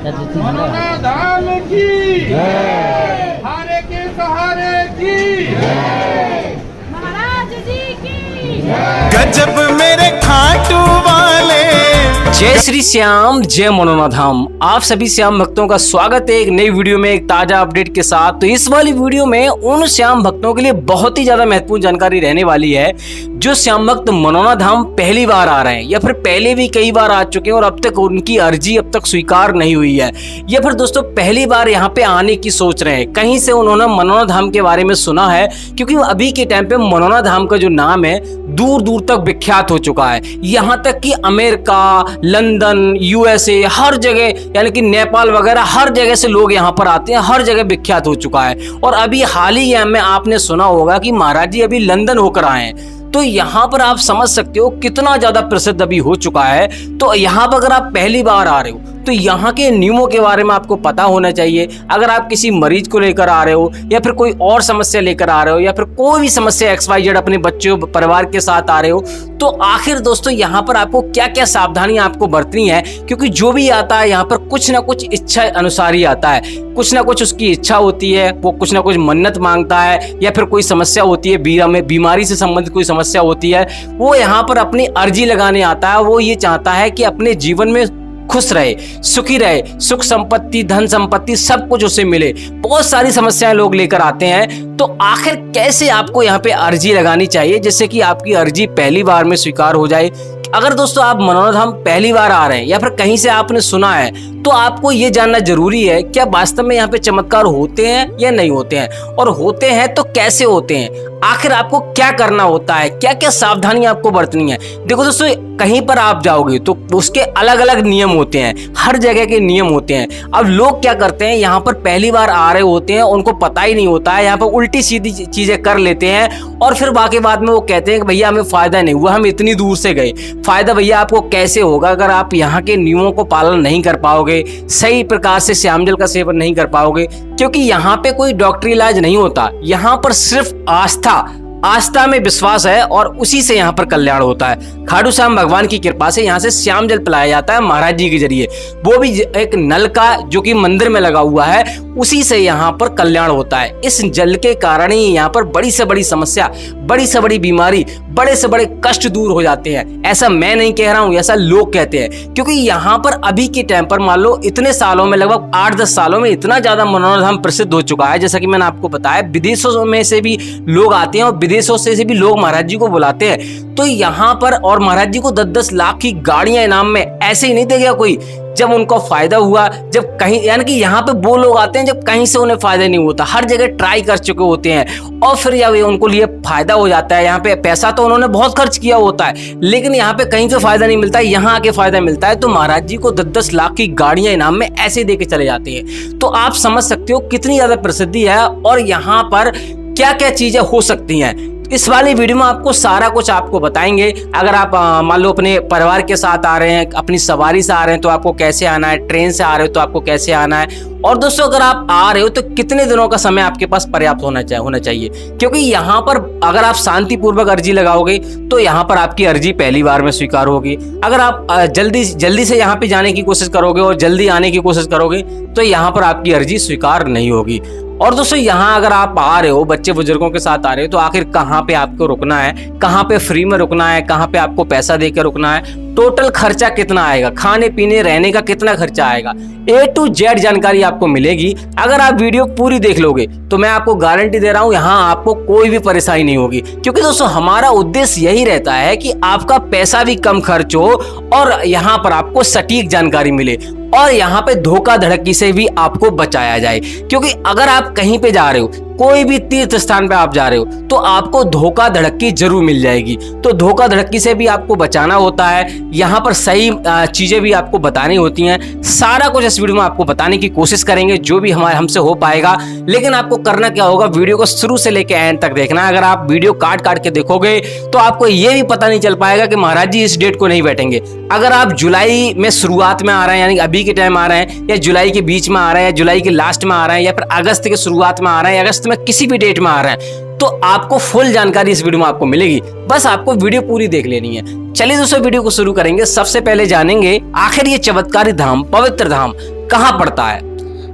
मनोना धाम की हारे के सहारे की महाराज जी की गजब मेरे खाटू वाले। जय श्री श्याम, जय मनोना धाम। आप सभी श्याम भक्तों का स्वागत है एक नई वीडियो में, एक ताजा अपडेट के साथ। तो इस वाली वीडियो में उन श्याम भक्तों के लिए बहुत ही ज्यादा महत्वपूर्ण जानकारी रहने वाली है जो श्याम भक्त मनोना धाम पहली बार आ रहे हैं या फिर पहले भी कई बार आ चुके हैं और अब तक उनकी अर्जी अब तक स्वीकार नहीं हुई है, या फिर दोस्तों पहली बार यहाँ पे आने की सोच रहे हैं। कहीं से उन्होंने मनोना धाम के बारे में सुना है, क्योंकि अभी के टाइम पे मनोना धाम का जो नाम है दूर दूर तक विख्यात हो चुका है। यहाँ तक कि अमेरिका, लंदन, यूएसए, हर जगह यानी कि नेपाल वगैरह हर जगह से लोग यहाँ पर आते हैं, हर जगह विख्यात हो चुका है। और अभी हाल ही में आपने सुना होगा कि महाराज जी अभी लंदन होकर आए हैं, तो यहाँ पर आप समझ सकते हो कितना ज्यादा प्रसिद्ध अभी हो चुका है। तो यहाँ पर अगर आप पहली बार आ रहे हो तो यहाँ के नियमों के बारे में आपको पता होना चाहिए। अगर आप किसी मरीज को लेकर आ रहे हो या फिर कोई और समस्या लेकर आ रहे हो या फिर कोई भी समस्या XYZ अपने बच्चों परिवार के साथ आ रहे हो, तो आखिर दोस्तों यहाँ पर आपको क्या क्या सावधानियां आपको बरतनी है, क्योंकि जो भी आता है यहाँ पर कुछ ना कुछ इच्छा अनुसार ही आता है। कुछ ना कुछ उसकी इच्छा होती है, वो कुछ ना कुछ मन्नत मांगता है, या फिर कोई समस्या होती है, बीमारी से संबंधित कोई समस्या होती है, वो यहाँ पर अपनी अर्जी लगाने आता है। वो ये चाहता है कि अपने जीवन में खुश रहे, सुखी रहे, सुख संपत्ति, धन संपत्ति सब कुछ उसे मिले। बहुत सारी समस्याएं लोग लेकर आते हैं। तो आखिर कैसे आपको यहाँ पे अर्जी लगानी चाहिए जिससे कि आपकी अर्जी पहली बार में स्वीकार हो जाए। अगर दोस्तों आप मनोना धाम पहली बार आ रहे हैं या फिर कहीं से आपने सुना है, तो आपको ये जानना जरूरी है क्या वास्तव में यहाँ पे चमत्कार होते हैं या नहीं होते हैं, और होते हैं तो कैसे होते हैं, आखिर आपको क्या करना होता है, क्या क्या सावधानी आपको बरतनी है। देखो दोस्तों, कहीं पर आप जाओगे तो उसके अलग अलग नियम होते हैं, हर जगह के नियम होते हैं। अब लोग क्या करते हैं, यहाँ पर पहली बार आ रहे होते हैं, उनको पता ही नहीं होता है, यहाँ पर उल्टी सीधी चीजें कर लेते हैं और फिर बाकी बाद में वो कहते हैं कि भैया हमें फायदा नहीं हुआ, हम इतनी दूर से गए। फायदा भैया आपको कैसे होगा अगर आप यहाँ के नियमों को पालन नहीं कर पाओगे, सही प्रकार से श्यामजल का सेवन नहीं कर पाओगे। क्योंकि यहाँ पे कोई डॉक्टरी इलाज नहीं होता, यहाँ पर सिर्फ आस्था में विश्वास है और उसी से यहाँ पर कल्याण होता है। खाटू श्याम भगवान की कृपा से यहाँ से श्याम जल पिलाया जाता है महाराज जी के जरिए, वो भी एक नल का जो कि मंदिर में लगा हुआ है, उसी से यहाँ पर कल्याण होता है। इस जल के कारण ही यहाँ पर बड़ी से बड़ी समस्या, बड़ी से बड़ी बीमारी, बड़े से बड़े कष्ट दूर हो जाते हैं। ऐसा मैं नहीं कह रहा हूँ, ऐसा लोग कहते हैं। क्योंकि यहाँ पर अभी के टाइम पर मान लो इतने सालों में, लगभग 8-10 सालों में इतना ज्यादा मनोना धाम प्रसिद्ध हो चुका है, जैसा कि मैंने आपको बताया, विदेशों में से भी लोग आते हैं और विदेशों से भी लोग महाराज जी को बुलाते हैं। तो यहाँ पर और महाराज जी को 10-10 लाख की गाड़ियां इनाम में ऐसे ही नहीं दे गया कोई। जब उनको फायदा हुआ, जब कहीं, यानी कि यहाँ पे वो लोग आते हैं जब कहीं से उन्हें फायदा नहीं होता, हर जगह ट्राई कर चुके होते हैं और फिर या उनको लिए फायदा हो जाता है। यहाँ पे पैसा तो उन्होंने बहुत खर्च किया होता है, लेकिन यहाँ पे कहीं से फायदा नहीं मिलता है, यहाँ आके फायदा मिलता है। तो महाराज जी को 10-10 लाख की गाड़ियां इनाम में ऐसे दे के चले जाते हैं। तो आप समझ सकते हो कितनी ज्यादा प्रसिद्धि है और यहाँ पर क्या क्या चीजें हो सकती हैं। इस वाली वीडियो में आपको सारा कुछ आपको बताएंगे। अगर आप मान लो अपने परिवार के साथ आ रहे हैं, अपनी सवारी से आ रहे हैं, तो आपको कैसे आना है, ट्रेन से आ रहे हो तो आपको कैसे आना है, और दोस्तों अगर आप आ रहे हो तो कितने दिनों का समय आपके पास पर्याप्त होना चाहिए। क्योंकि यहाँ पर अगर आप शांतिपूर्वक अर्जी लगाओगे तो यहाँ पर आपकी अर्जी पहली बार में स्वीकार होगी। अगर आप जल्दी से यहाँ पे जाने की कोशिश करोगे और जल्दी आने की कोशिश करोगे तो यहाँ पर आपकी अर्जी स्वीकार नहीं होगी। और दोस्तों यहाँ अगर आप आ रहे हो, बच्चे बुजुर्गों के साथ आ रहे हो, तो आखिर कहाँ पे आपको रुकना है, कहाँ पे फ्री में रुकना है, कहाँ पे आपको पैसा देकर रुकना है, टोटल खर्चा कितना आएगा, खाने पीने रहने का कितना खर्चा आएगा, A to Z जानकारी आपको मिलेगी। अगर आप वीडियो पूरी देख लोगे तो मैं आपको गारंटी दे रहा हूँ यहाँ आपको कोई भी परेशानी नहीं होगी। क्योंकि दोस्तों हमारा उद्देश्य यही रहता है कि आपका पैसा भी कम खर्च हो और यहाँ पर आपको सटीक जानकारी मिले और यहाँ पे धोखाधड़ी से भी आपको बचाया जाए। क्योंकि अगर आप कहीं पे जा रहे हो, कोई भी तीर्थ स्थान पे आप जा रहे हो, तो आपको धोखाधड़ी जरूर मिल जाएगी। तो धोखाधड़ी से भी आपको बचाना होता है, यहाँ पर सही चीजें भी आपको बतानी होती हैं। सारा कुछ इस वीडियो में आपको बताने की कोशिश करेंगे जो भी हमसे हो पाएगा। लेकिन आपको करना क्या होगा, वीडियो को शुरू से लेकर एंड तक देखना। अगर आप वीडियो काट के देखोगे तो आपको ये भी पता नहीं चल पाएगा कि महाराज जी इस डेट को नहीं बैठेंगे। अगर आप जुलाई में शुरुआत में आ रहे हैं, यानी अभी के टाइम आ रहे हैं, या जुलाई के बीच में आ रहे हैं, या जुलाई के लास्ट में आ रहे हैं, या फिर अगस्त के शुरुआत में आ रहे हैं, अगस्त में किसी भी डेट में आ रहे हैं, तो आपको फुल जानकारी इस वीडियो में आपको मिलेगी। बस आपको वीडियो पूरी देख लेनी है। चलिए दोस्तों वीडियो को शुरू करेंगे। सबसे पहले जानेंगे आखिर ये चमत्कारी धाम, पवित्र धाम कहाँ पड़ता है?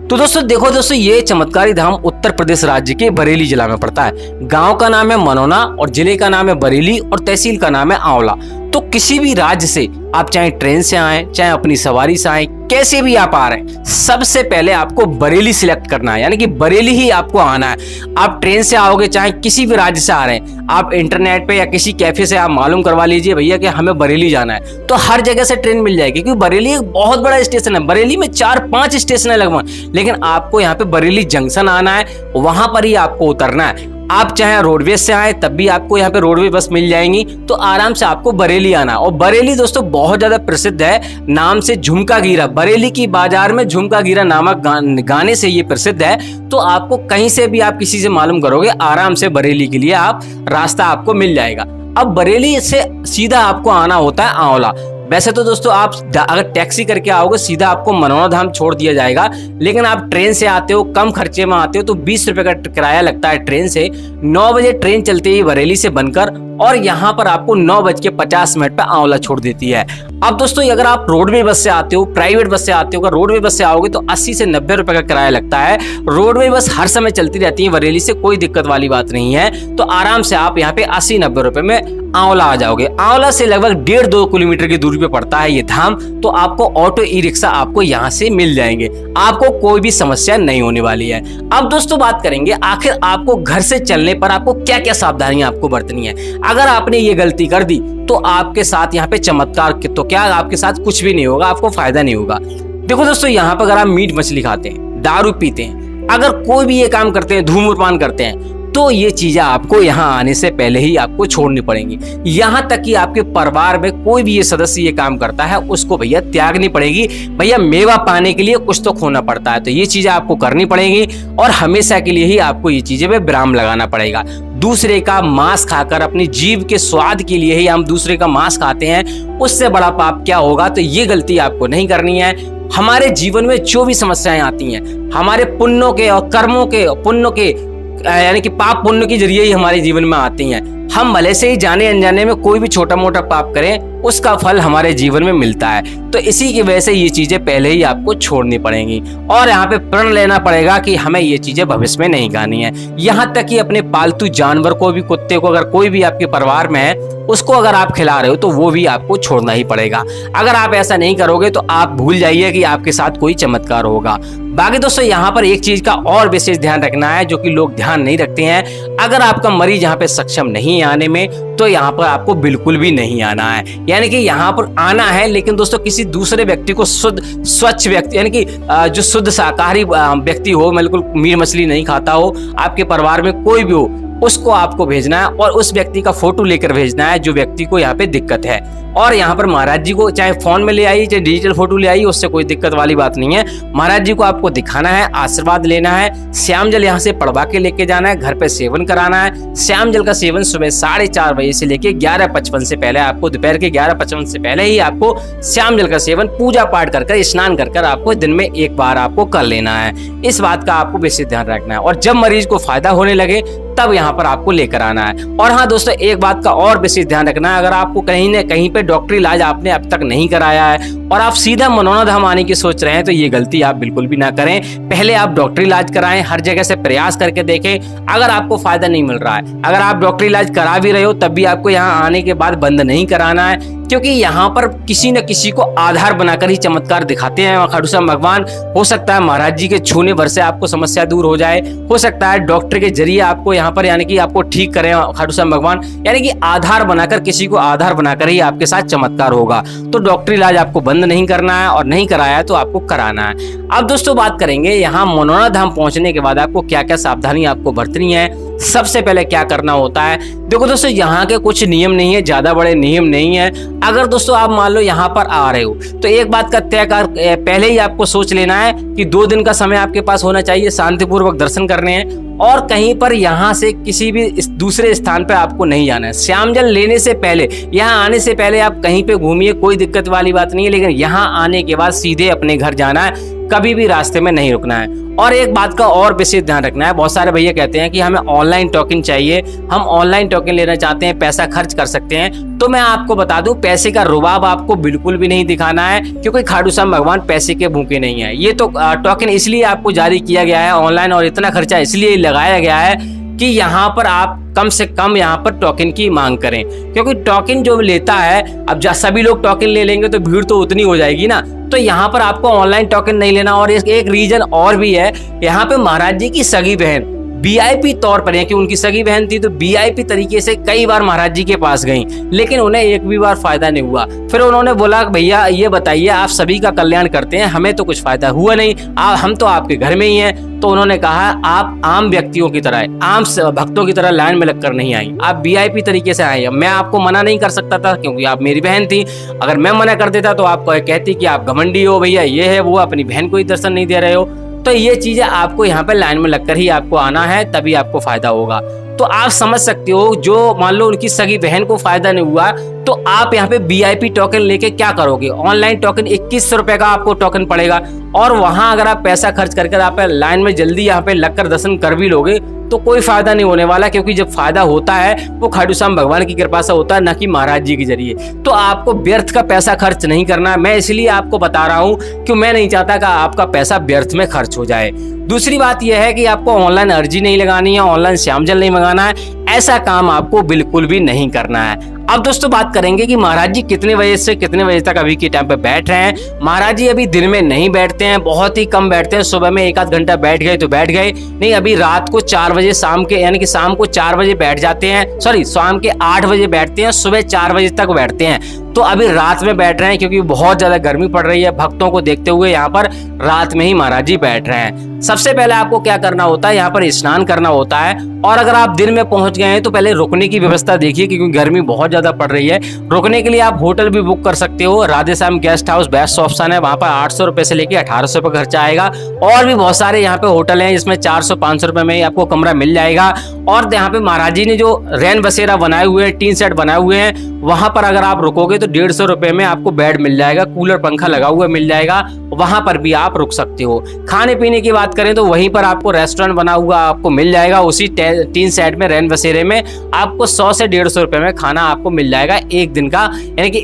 तो दोस्तों देखो दोस्तों, ये चमत्कारी धाम उत्तर प्रदेश राज्य के बरेली जिला में पड़ता है। गांव का नाम है मनोना और जिले का नाम है बरेली और तहसील का नाम है आंवला। तो किसी भी राज्य से आप चाहे ट्रेन से आए, चाहे अपनी सवारी से आए, कैसे भी आप आ रहे हैं, सबसे पहले आपको बरेली सिलेक्ट करना है, यानी कि बरेली ही आपको आना है। आप ट्रेन से आओगे, चाहे किसी भी राज्य से आ रहे हैं, आप इंटरनेट पे या किसी कैफे से आप मालूम करवा लीजिए भैया कि हमें बरेली जाना है, तो हर जगह से ट्रेन मिल जाएगी, क्योंकि बरेली एक बहुत बड़ा स्टेशन है। बरेली में 4-5 स्टेशन है लगभग, लेकिन आपको यहाँ पे बरेली जंक्शन आना है, वहां पर ही आपको उतरना है। आप चाहे रोडवेज से आए तब भी आपको यहाँ पे रोडवे बस मिल जाएंगी, तो आराम से आपको बरेली आना। और बरेली दोस्तों बहुत ज्यादा प्रसिद्ध है नाम से, झुमका गिरा। बरेली की बाजार में झुमका गिरा नामक गाने से ये प्रसिद्ध है। तो आपको कहीं से भी आप किसी से मालूम करोगे, आराम से बरेली के लिए आप रास्ता आपको मिल जाएगा। अब बरेली से सीधा आपको आना होता है आंवला। वैसे तो दोस्तों आप अगर टैक्सी करके आओगे सीधा आपको मनोना धाम छोड़ दिया जाएगा, लेकिन आप ट्रेन से आते हो, कम खर्चे में आते हो, तो 20 रुपए का किराया लगता है ट्रेन से। 9 बजे ट्रेन चलती है बरेली से बनकर, और यहाँ पर आपको 9:50 पे आंवला छोड़ देती है। अब दोस्तों अगर आप रोडवे बस से आते हो, प्राइवेट बस से आते हो, अगर रोडवे बस से आओगे तो 80 से 90 रुपए का किराया लगता है। रोडवे बस हर समय चलती रहती है बरेली से, कोई दिक्कत वाली बात नहीं है। तो आराम से आप यहाँ पे 80-90 रुपए में आंवला आ जाओगे। आंवला से लगभग 1.5-2 किलोमीटर की दूरी पे पड़ता है ये धाम। तो आपको ऑटो ई रिक्शा आपको यहाँ से मिल जाएंगे, आपको कोई भी समस्या नहीं होने वाली है। अब दोस्तों बात करेंगे आखिर आपको घर से चलने पर आपको क्या क्या सावधानियां आपको बरतनी है। अगर आपने ये गलती कर दी तो आपके साथ यहाँ पे चमत्कार, तो क्या आपके साथ कुछ भी नहीं होगा, आपको फायदा नहीं होगा। देखो दोस्तों, यहाँ पर अगर आप मीट मछली खाते हैं, दारू पीते हैं, अगर कोई भी ये काम करते हैं, धूम्रपान करते हैं, तो ये चीजें आपको यहाँ आने से पहले ही आपको छोड़नी पड़ेंगी। यहाँ तक कि आपके परिवार में कोई भी ये सदस्य ये काम करता है, उसको भैया त्यागनी पड़ेगी। भैया मेवा पाने के लिए कुछ तो खोना पड़ता है, तो ये चीजें आपको करनी पड़ेगी, और हमेशा के लिए ही आपको ये चीजें पे विराम लगाना पड़ेगा। दूसरे का मांस खाकर, अपनी जीभ के स्वाद के लिए ही हम दूसरे का मांस खाते हैं, उससे बड़ा पाप क्या होगा। तो ये गलती आपको नहीं करनी है। हमारे जीवन में जो भी समस्याएं आती हैं, हमारे पुण्यों के और कर्मों के, पुण्यों के यानी कि पाप पुण्य के जरिए ही हमारे जीवन में आती हैं। हम भले से ही जाने अनजाने में कोई भी छोटा मोटा पाप करें, उसका फल हमारे जीवन में मिलता है। तो इसी की वजह से ये चीजें पहले ही आपको छोड़नी पड़ेंगी, और यहाँ पे प्रण लेना पड़ेगा कि हमें ये चीजें भविष्य में नहीं खानी है। यहाँ तक कि अपने पालतू जानवर को भी, कुत्ते को, अगर कोई भी आपके परिवार में है, उसको अगर आप खिला रहे हो तो वो भी आपको छोड़ना ही पड़ेगा। अगर आप ऐसा नहीं करोगे तो आप भूल जाइए कि आपके साथ कोई चमत्कार होगा। बाकी दोस्तों यहाँ पर एक चीज का और विशेष ध्यान रखना है, जो कि लोग ध्यान नहीं रखते हैं। अगर आपका मरीज यहाँ पे सक्षम नहीं आने में, तो यहाँ पर आपको बिल्कुल भी नहीं आना है। यानी कि यहाँ पर आना है, लेकिन दोस्तों किसी दूसरे व्यक्ति को, शुद्ध स्वच्छ व्यक्ति, यानी कि जो शुद्ध शाकाहारी व्यक्ति हो, बिल्कुल मीट मछली नहीं खाता हो, आपके परिवार में कोई भी हो, उसको आपको भेजना है, और उस व्यक्ति का फोटो लेकर भेजना है जो व्यक्ति को यहाँ पे दिक्कत है। और यहाँ पर महाराज जी को चाहे फोन में ले आइए, चाहे डिजिटल फोटो ले आइए, उससे कोई दिक्कत वाली बात नहीं है। महाराज जी को आपको दिखाना है, आशीर्वाद लेना है, श्याम जल यहाँ से पढ़वा के लेके जाना है, घर पे सेवन कराना है। श्याम जल का सेवन सुबह 4:30 बजे से लेके 11:55 से पहले, आपको दोपहर के 11:55 से पहले ही आपको श्याम जल का सेवन पूजा पाठ कर स्नान कर आपको दिन में एक बार आपको कर लेना है। इस बात का आपको विशेष ध्यान रखना है, और जब मरीज को फायदा होने लगे तब यहाँ पर आपको लेकर आना है। और हाँ दोस्तों, एक बात का और विशेष ध्यान रखना है, अगर आपको कहीं न कहीं पे डॉक्टरी इलाज आपने अब तक नहीं कराया है और आप सीधा मनोना धाम आने की सोच रहे हैं, तो ये गलती आप बिल्कुल भी ना करें। पहले आप डॉक्टरी इलाज कराएं, हर जगह से प्रयास करके देखें। अगर आपको फायदा नहीं मिल रहा है, अगर आप डॉक्टरी इलाज करा भी रहे हो, तब भी आपको यहाँ आने के बाद बंद नहीं कराना है, क्योंकि यहाँ पर किसी न किसी को आधार बनाकर ही चमत्कार दिखाते हैं खाटू श्याम भगवान। हो सकता है महाराज जी के छूने भर से आपको समस्या दूर हो जाए, हो सकता है डॉक्टर के जरिए आपको यहाँ पर यानी कि आपको ठीक करें खाटू श्याम भगवान, यानी कि आधार बनाकर, किसी को आधार बनाकर ही आपके साथ चमत्कार होगा। तो डॉक्टरी इलाज आपको बंद नहीं करना है, और नहीं कराया तो आपको कराना है। अब दोस्तों बात करेंगे यहाँ मनोना धाम पहुंचने के बाद आपको क्या क्या सावधानी आपको बरतनी है। सबसे पहले क्या करना होता है, देखो दोस्तों यहाँ के कुछ नियम नहीं है, ज्यादा बड़े नियम नहीं है। अगर दोस्तों आप मान लो यहाँ पर आ रहे हो, तो एक बात का तय कर पहले ही आपको सोच लेना है कि 2 दिन का समय आपके पास होना चाहिए, शांतिपूर्वक दर्शन करने हैं, और कहीं पर यहाँ से किसी भी दूसरे स्थान पे आपको नहीं जाना है। श्याम जल लेने से पहले, यहाँ आने से पहले आप कहीं पे घूमिए, कोई दिक्कत वाली बात नहीं है, लेकिन यहाँ आने के बाद सीधे अपने घर जाना है। कभी भी रास्ते में नहीं रुकना है। और एक बात का और विशेष ध्यान रखना है, बहुत सारे भैया कहते हैं कि हमें ऑनलाइन टोकन चाहिए, हम ऑनलाइन टोकन लेना चाहते हैं, पैसा खर्च कर सकते हैं। तो मैं आपको बता दूं, पैसे का रुबाब आपको बिल्कुल भी नहीं दिखाना है, क्योंकि खाटू श्याम भगवान पैसे के भूखे नहीं है। ये तो टोकन इसलिए आपको जारी किया गया है ऑनलाइन, और इतना खर्चा इसलिए लगाया गया है कि यहाँ पर आप कम से कम यहाँ पर टोकन की मांग करें, क्योंकि टोकन जो लेता है, अब जब सभी लोग टोकन ले लेंगे तो भीड़ तो उतनी हो जाएगी ना। तो यहाँ पर आपको ऑनलाइन टोकन नहीं लेना। और एक रीजन और भी है, यहाँ पे महाराज जी की सगी बहन वीआईपी तौर पर है कि उनकी सगी बहन थी, तो वीआईपी तरीके से कई बार महाराज जी के पास गई, लेकिन उन्हें एक भी बार फायदा नहीं हुआ। फिर उन्होंने बोला भैया ये बताइए, आप सभी का कल्याण करते हैं, हमें तो कुछ फायदा हुआ नहीं, हम तो आपके घर में ही हैं। तो उन्होंने कहा आप आम व्यक्तियों की तरह, आम भक्तों की तरह लाइन में लगकर नहीं आई, आप वीआईपी तरीके से आई। मैं आपको मना नहीं कर सकता था, क्योंकि आप मेरी बहन थी। अगर मैं मना कर देता तो आप कहती कि आप घमंडी हो भैया, ये है वो, अपनी बहन को ही दर्शन नहीं दे रहे हो। तो ये चीजें आपको यहाँ पे लाइन में लगकर ही आपको आना है, तभी आपको फायदा होगा। तो आप समझ सकते हो, जो मान लो उनकी सगी बहन को फायदा नहीं हुआ, तो आप यहाँ पे वीआईपी टोकन लेके क्या करोगे? ऑनलाइन टोकन 2100 रुपए का आपको टोकन पड़ेगा, और वहां अगर आप पैसा खर्च करके आप लाइन में जल्दी यहाँ पे लगकर दर्शन कर भी लोगे तो कोई फायदा नहीं होने वाला, क्योंकि जब फायदा होता है वो खाटू श्याम भगवान की कृपा से होता है, न कि महाराज जी के जरिए। तो आपको व्यर्थ का पैसा खर्च नहीं करना है। मैं इसलिए आपको बता रहा हूँ कि मैं नहीं चाहता कि आपका पैसा व्यर्थ में खर्च हो जाए। दूसरी बात यह है कि आपको ऑनलाइन अर्जी नहीं लगानी है, ऑनलाइन श्यामजल नहीं मंगाना है, ऐसा काम आपको बिल्कुल भी नहीं करना है। अब दोस्तों बात करेंगे कि महाराज जी कितने बजे से कितने बजे तक अभी के टाइम पे बैठ रहे हैं। महाराज जी अभी दिन में नहीं बैठते हैं, बहुत ही कम बैठते हैं। सुबह में 1 आध घंटा बैठ गए तो बैठ गए, नहीं अभी रात को 4 बजे शाम के, यानी कि शाम को 4 बजे बैठ जाते हैं, सॉरी शाम के 8 बजे बैठते हैं, सुबह 4 बजे तक बैठते हैं। तो अभी रात में बैठ रहे हैं, क्योंकि बहुत ज्यादा गर्मी पड़ रही है, भक्तों को देखते हुए यहाँ पर रात में ही महाराज जी बैठ रहे हैं। सबसे पहले आपको क्या करना होता है, यहाँ पर स्नान करना होता है। और अगर आप दिन में पहुंच गए हैं तो पहले रुकने की व्यवस्था देखिए, क्योंकि गर्मी बहुत ज्यादा पड़ रही है। रुकने के लिए आप होटल भी बुक कर सकते हो, Radhe Shyam guest house best option है, वहां पर 800 रुपए से लेके 1800 रुपए खर्चा आएगा। और भी बहुत सारे यहाँ पे होटल हैं जिसमें 400-500 रुपए में आपको कमरा मिल जाएगा। और यहाँ पे महाराज जी ने जो रैन बसेरा बनाए हुए हैं, टीन सेट बनाए हुए हैं, वहां पर अगर आप रुकोगे तो 150 रुपए में आपको बेड मिल जाएगा, कूलर पंखा लगा हुआ मिल जाएगा, वहां पर भी आप रुक सकते हो। खाने पीने की बात करें तो वहीं पर आपको रेस्टोरेंट बना हुआ आपको मिल जाएगा, उसी टीन सेट में रैन बसेरे में आपको 100 से 150 रुपए में खाना आपको मिल जाएगा एक दिन का, यानी कि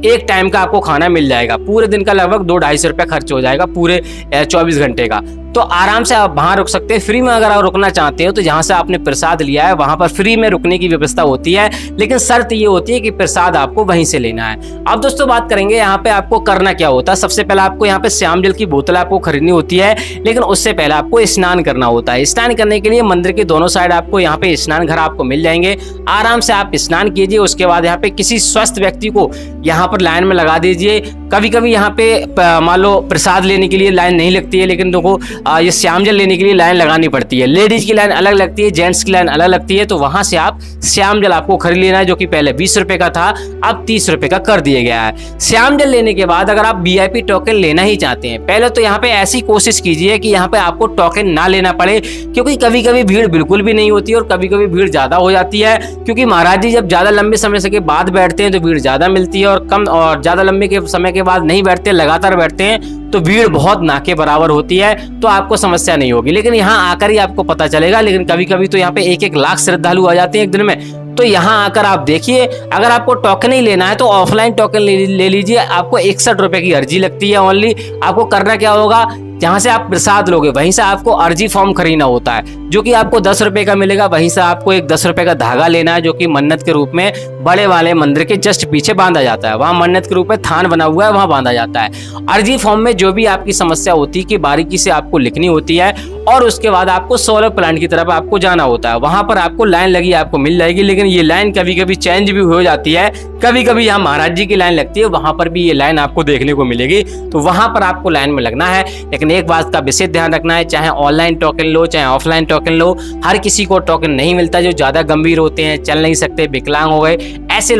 एक टाइम का आपको खाना मिल जाएगा। पूरे दिन का लगभग 200-250 रुपए खर्च हो जाएगा पूरे 24 घंटे का। तो आराम से आप वहां रुक सकते हैं। फ्री में अगर आप रुकना चाहते हो तो जहां से आपने प्रसाद लिया है वहां पर फ्री में रुकने की व्यवस्था होती है, लेकिन शर्त ये होती है कि प्रसाद आपको वहीं से लेना है। अब दोस्तों बात करेंगे यहाँ पे आपको करना क्या होता है। सबसे पहले आपको यहाँ पे श्यामजल की बोतल आपको खरीदनी होती है, लेकिन उससे पहले आपको स्नान करना होता है। स्नान करने के लिए मंदिर के दोनों साइड आपको यहाँ पे स्नान घर आपको मिल जाएंगे, आराम से आप स्नान कीजिए। उसके बाद यहाँ पे किसी स्वस्थ व्यक्ति को यहाँ पर लाइन में लगा दीजिए। कभी कभी यहाँ पे मान लो प्रसाद लेने के लिए लाइन नहीं लगती है, लेकिन देखो ये श्यामजल लेने के लिए लाइन लगानी पड़ती है। लेडीज की लाइन अलग लगती है, जेंट्स की लाइन अलग लगती है। तो वहां से आप श्यामजल आपको खरीद लेना है, जो कि पहले 20 रुपए का था, अब 30 रुपए का कर दिया गया है। श्यामजल लेने के बाद अगर आप वीआईपी टोकन लेना ही चाहते हैं, पहले तो यहाँ पे ऐसी कोशिश कीजिए कि यहाँ पे आपको टोकन ना लेना पड़े, क्योंकि कभी कभी भीड़ बिल्कुल भी नहीं होती और कभी कभी भीड़ ज्यादा हो जाती है। क्योंकि महाराज जी जब ज्यादा लंबे समय से के बाद बैठते हैं तो भीड़ ज्यादा मिलती है, और कम और ज्यादा लंबे के समय के बाद नहीं बैठते, लगातार बैठते हैं तो भीड़ बहुत ना के बराबर होती है। तो आपको समस्या नहीं होगी, लेकिन यहाँ आकर ही आपको पता चलेगा। लेकिन कभी कभी तो यहाँ पे 1-1 लाख श्रद्धालु आ जाते हैं एक दिन में। तो यहाँ आकर आप देखिए, अगर आपको टोकन ही लेना है तो ऑफलाइन टोकन ले लीजिए। आपको 61 रुपए की अर्जी लगती है ओनली। आपको करना क्या होगा, जहां से आप प्रसाद लोगे वहीं से आपको अर्जी फॉर्म खरीदना होता है, जो कि आपको 10 रुपए का मिलेगा। वहीं से आपको एक 10 रुपए का धागा लेना है, जो कि मन्नत के रूप में बड़े वाले मंदिर के जस्ट पीछे बांधा जाता है। वहां मन्नत के रूप में थान बना हुआ है, वहां बांधा जाता है। अर्जी फॉर्म में जो भी आपकी समस्या होती है कि बारीकी से आपको लिखनी होती है, और उसके बाद आपको सोलर प्लांट की तरफ आपको जाना होता है। वहां पर आपको लाइन लगी आपको मिल जाएगी, लेकिन ये लाइन कभी कभी चेंज भी हो जाती है। कभी कभी यहाँ महाराज जी की लाइन लगती है, वहां पर भी ये लाइन आपको देखने को मिलेगी, तो वहां पर आपको लाइन में लगना है। लेकिन एक बात का विशेष ध्यान रखना है, चाहे ऑनलाइन टोकन लो चाहे ऑफलाइन टोकन लो, हर किसी को टोकन नहीं मिलता। जो ज्यादा गंभीर होते हैं, चल नहीं सकते, विकलांग हो गए, ऐसे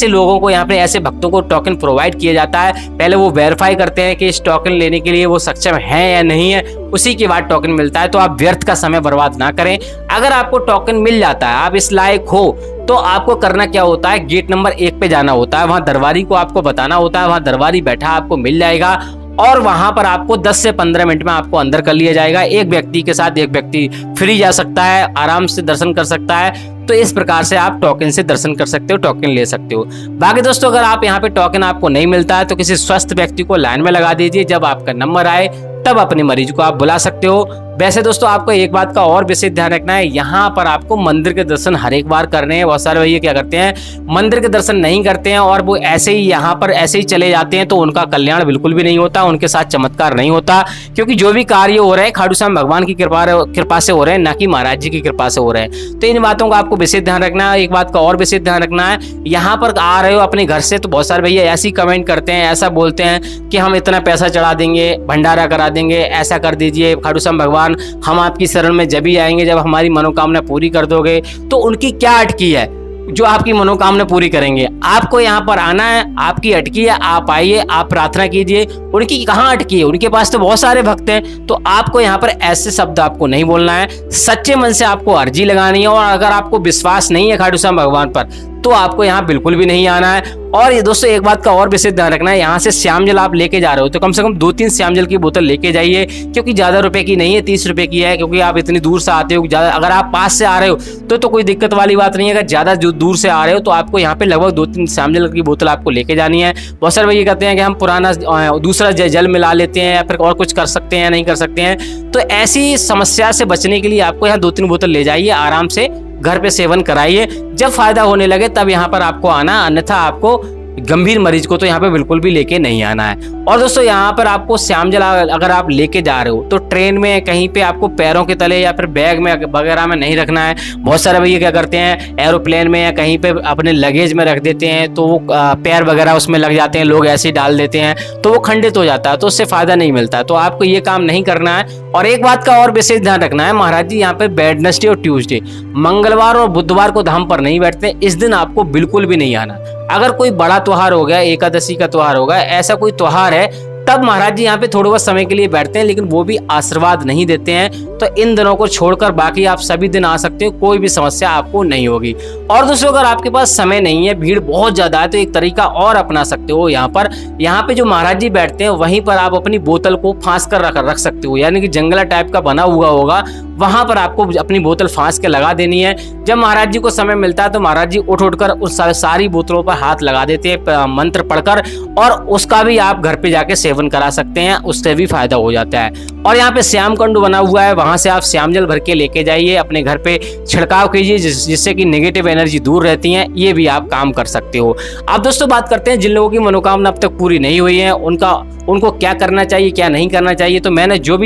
लोगों को यहाँ पे, ऐसे भक्तों को टोकन प्रोवाइड किया जाता है। पहले वो वेरीफाई करते हैं कि इस टोकन लेने के लिए वो सक्षम है या नहीं है, उसी के बाद टोकन मिलता है। तो आप व्यर्थ का समय बर्बाद ना करें। अगर आपको टोकन मिल जाता है, आप इस लायक हो, तो आपको करना क्या होता है, गेट नंबर 1 पे जाना होता है। वहां दरबारी को आपको बताना होता है, वहां दरबारी बैठा आपको मिल जाएगा, और वहां पर आपको 10 से 15 मिनट में आपको अंदर कर लिया जाएगा। एक व्यक्ति के साथ एक व्यक्ति फ्री जा सकता है, आराम से दर्शन कर सकता है। तो इस प्रकार से आप टोकन से दर्शन कर सकते हो, टोकन ले सकते हो। बाकी दोस्तों अगर आप यहाँ पे टोकन आपको नहीं मिलता है तो किसी स्वस्थ व्यक्ति को लाइन में लगा दीजिए, जब आपका नंबर आए तब अपने मरीज को आप बुला सकते हो। वैसे दोस्तों आपको एक बात का और विशेष ध्यान रखना है, यहाँ पर आपको मंदिर के दर्शन हर एक बार करने हैं। बहुत सारे भैया क्या करते हैं, मंदिर के दर्शन नहीं करते हैं और वो ऐसे ही यहाँ पर ऐसे ही चले जाते हैं, तो उनका कल्याण बिल्कुल भी नहीं होता, उनके साथ चमत्कार नहीं होता। क्योंकि जो भी कार्य हो रहे हैं खाटू श्याम भगवान की कृपा से हो रहे हैं, ना कि महाराज जी की कृपा से हो रहे हैं। तो इन बातों का आपको विशेष ध्यान रखना है। एक बात का और विशेष ध्यान रखना है, यहाँ पर आ रहे हो अपने घर से, तो बहुत सारे भैया ऐसी कमेंट करते हैं, ऐसा बोलते हैं कि हम इतना पैसा चढ़ा देंगे, भंडारा करा देंगे, ऐसा कर दीजिए खाटू श्याम भगवान, हम आपकी शरण में जब ही आएंगे जब हमारी मनोकामना पूरी कर दोगे। तो उनकी क्या अटकी है जो आपकी मनोकामना पूरी करेंगे? आपको यहाँ पर आना है, आपकी अटकी है, आप आइए, आप प्रार्थना कीजिए। उनकी कहाँ अटकी है? उनके पास तो बहुत सारे भक्त हैं। तो आपको यहाँ पर ऐसे शब्द आपको नहीं बोलना है, सच्चे मन से आपको अर्जी लगानी है। और अगर आपको विश्वास नहीं है खाटू श्याम भगवान पर तो आपको यहाँ बिल्कुल भी नहीं आना है। और ये दोस्तों एक बात का और विशेष ध्यान रखना है, यहाँ से श्याम जल आप लेके जा रहे हो तो कम से कम 2-3 श्याम जल की बोतल लेके जाइए, क्योंकि ज्यादा रुपए की नहीं है, 30 रुपए की है। क्योंकि आप इतनी दूर से आते हो, अगर आप पास से आ रहे हो तो कोई दिक्कत वाली बात नहीं है। अगर ज्यादा दूर से आ रहे हो तो आपको यहाँ पे लगभग 2-3 श्याम जल की बोतल आपको लेके जानी है। बहुत सारे ये कहते हैं कि हम पुराना दूसरा जल मिला लेते हैं या फिर और कुछ कर सकते हैं, नहीं कर सकते हैं। तो ऐसी समस्या से बचने के लिए आपको यहाँ 2-3 बोतल ले जाइए, आराम से घर पे सेवन कराइए। जब फायदा होने लगे तब यहाँ पर आपको आना, अन्यथा आपको गंभीर मरीज को तो यहाँ पे बिल्कुल भी लेके नहीं आना है। और दोस्तों यहाँ पर आपको श्याम जल अगर आप लेके जा रहे हो तो ट्रेन में कहीं पे आपको पैरों के तले या फिर बैग में वगैरह में नहीं रखना है। बहुत सारे भैया क्या करते हैं, एरोप्लेन में या कहीं पे अपने लगेज में रख देते हैं, तो वो पैर वगैरह उसमें लग जाते हैं, लोग ऐसे ही डाल देते हैं, तो वो खंडित हो जाता है, तो उससे फायदा नहीं मिलता। तो आपको ये काम नहीं करना है। और एक बात का और विशेष ध्यान रखना है, महाराज जी यहाँ पे वेडनेसडे और ट्यूसडे, मंगलवार और बुधवार को धाम पर नहीं बैठते। इस दिन आपको बिल्कुल भी नहीं आना। अगर कोई बड़ा त्योहार हो गया, एकादशी का त्योहार होगा, ऐसा कोई त्योहार है, तब महाराज जी यहाँ पे थोड़े बहुत समय के लिए बैठते हैं, लेकिन वो भी आशीर्वाद नहीं देते हैं। तो इन दिनों को छोड़कर बाकी आप सभी दिन आ सकते हो, कोई भी समस्या आपको नहीं होगी। और दोस्तों अगर आपके पास समय नहीं है, भीड़ बहुत ज्यादा है, तो एक तरीका और अपना सकते हो। यहाँ पे जो महाराज जी बैठते हैं वहीं पर आप अपनी बोतल को फांस कर रख सकते हो, यानी कि जंगला टाइप का बना हुआ होगा, वहां पर आपको अपनी बोतल फांस के लगा देनी है। जब महाराज जी को समय मिलता है तो महाराज जी उठकर उस सारी बोतलों पर हाथ लगा देते हैं मंत्र पढ़कर, और उसका भी आप घर पे जाके सेवन करा सकते हैं, उससे भी फायदा हो जाता है। और यहाँ पे श्याम कंड बना हुआ है, वहां से आप श्याम जल भर के लेके जाइए, अपने घर पे छिड़काव कीजिए, जिससे कि नेगेटिव एनर्जी दूर रहती है। ये भी आप काम कर सकते हो। अब दोस्तों बात करते हैं जिन लोगों की मनोकामना अब तक पूरी नहीं हुई है, उनको क्या करना चाहिए, क्या नहीं करना चाहिए। तो मैंने जो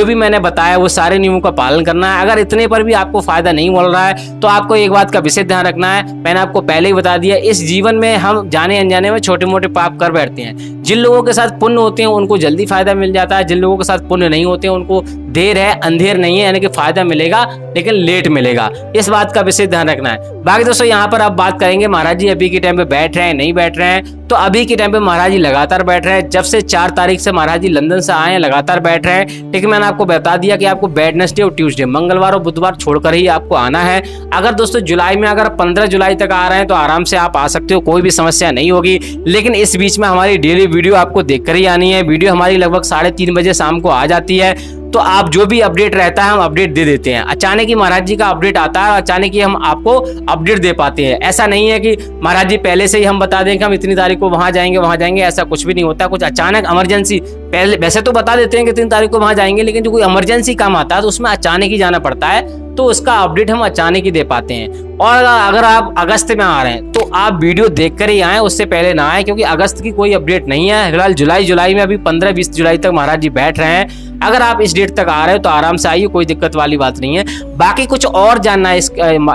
भी मैंने बताया वो सारे नियमों का पालन करना है। अगर इतने पर भी आपको फायदा नहीं मिल रहा है तो आपको एक बात का विशेष ध्यान रखना है, मैंने आपको पहले ही बता दिया, इस जीवन में हम जाने अनजाने में छोटे मोटे पाप कर बैठते हैं। जिन लोगों के साथ पुण्य होते हैं उनको जल्दी फायदा मिल जाता है, जिन लोगों के साथ पुण्य नहीं होते हैं उनको देर है अंधेर नहीं है, यानी कि फायदा मिलेगा लेकिन लेट मिलेगा। इस बात का विशेष ध्यान रखना है। बाकी दोस्तों यहाँ पर आप बात करेंगे महाराज जी अभी के टाइम पे बैठ रहे हैं नहीं बैठ रहे हैं, तो अभी के टाइम पे महाराज जी लगातार बैठ रहे हैं। जब से 4 तारीख से महाराज जी लंदन से आए हैं, लगातार बैठ रहे हैं। लेकिन मैंने आपको बता दिया कि आपको वेडनेसडे और ट्यूसडे, मंगलवार और बुधवार छोड़कर ही आपको आना है। अगर दोस्तों जुलाई में अगर 15 जुलाई तक आ रहे हैं तो आराम से आप आ सकते हो, कोई भी समस्या नहीं होगी। लेकिन इस बीच में हमारी डेली वीडियो आपको देखकर ही आनी है। वीडियो हमारी लगभग 3:30 बजे शाम को आ जाती है, तो आप जो भी अपडेट रहता है हम अपडेट दे देते हैं। अचानक ही महाराज जी का अपडेट आता है, अचानक ही हम आपको अपडेट दे पाते हैं। ऐसा नहीं है कि महाराज जी पहले से ही हम बता दें कि हम इतनी तारीख को वहां जाएंगे, ऐसा कुछ भी नहीं होता। कुछ अचानक इमरजेंसी, पहले वैसे तो बता देते हैं कि 3 तारीख को वहां जाएंगे, लेकिन जो कोई इमरजेंसी काम आता है तो उसमें अचानक ही जाना पड़ता है, तो उसका अपडेट हम अचानक ही दे पाते हैं। और अगर आप अगस्त में आ रहे हैं तो आप वीडियो देखकर ही आए, उससे पहले ना आए, क्योंकि अगस्त की कोई अपडेट नहीं है। फिलहाल जुलाई में अभी 15-20 जुलाई तक महाराज जी बैठ रहे हैं। अगर आप इस डेट तक आ रहे हो तो आराम से आइए, कोई दिक्कत वाली बात नहीं है। बाकी कुछ और जानना है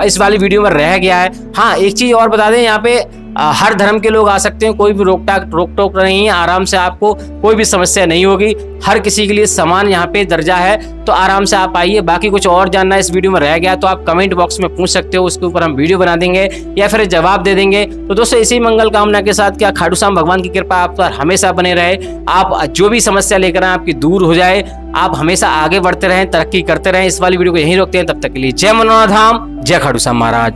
इस वाली वीडियो में रह गया है। हाँ, एक चीज और बता दें, यहाँ पे हर धर्म के लोग आ सकते हैं, कोई भी रोक टोक नहीं है। आराम से आपको कोई भी समस्या नहीं होगी, हर किसी के लिए समान यहाँ पे दर्जा है, तो आराम से आप आइए। बाकी कुछ और जानना इस वीडियो में रह गया तो आप कमेंट बॉक्स में पूछ सकते हो, उसके ऊपर हम वीडियो बना देंगे या फिर जवाब दे देंगे। तो दोस्तों इसी मंगल कामना के साथ क्या खाटू श्याम भगवान की कृपा आप पर हमेशा बने रहे, आप जो भी समस्या लेकर आए आपकी दूर हो जाए, आप हमेशा आगे बढ़ते रहें, तरक्की करते रहें। इस वाली वीडियो को यहीं रोकते हैं, तब तक के लिए जय मनोनाथ धाम, जय खाटू श्याम महाराज।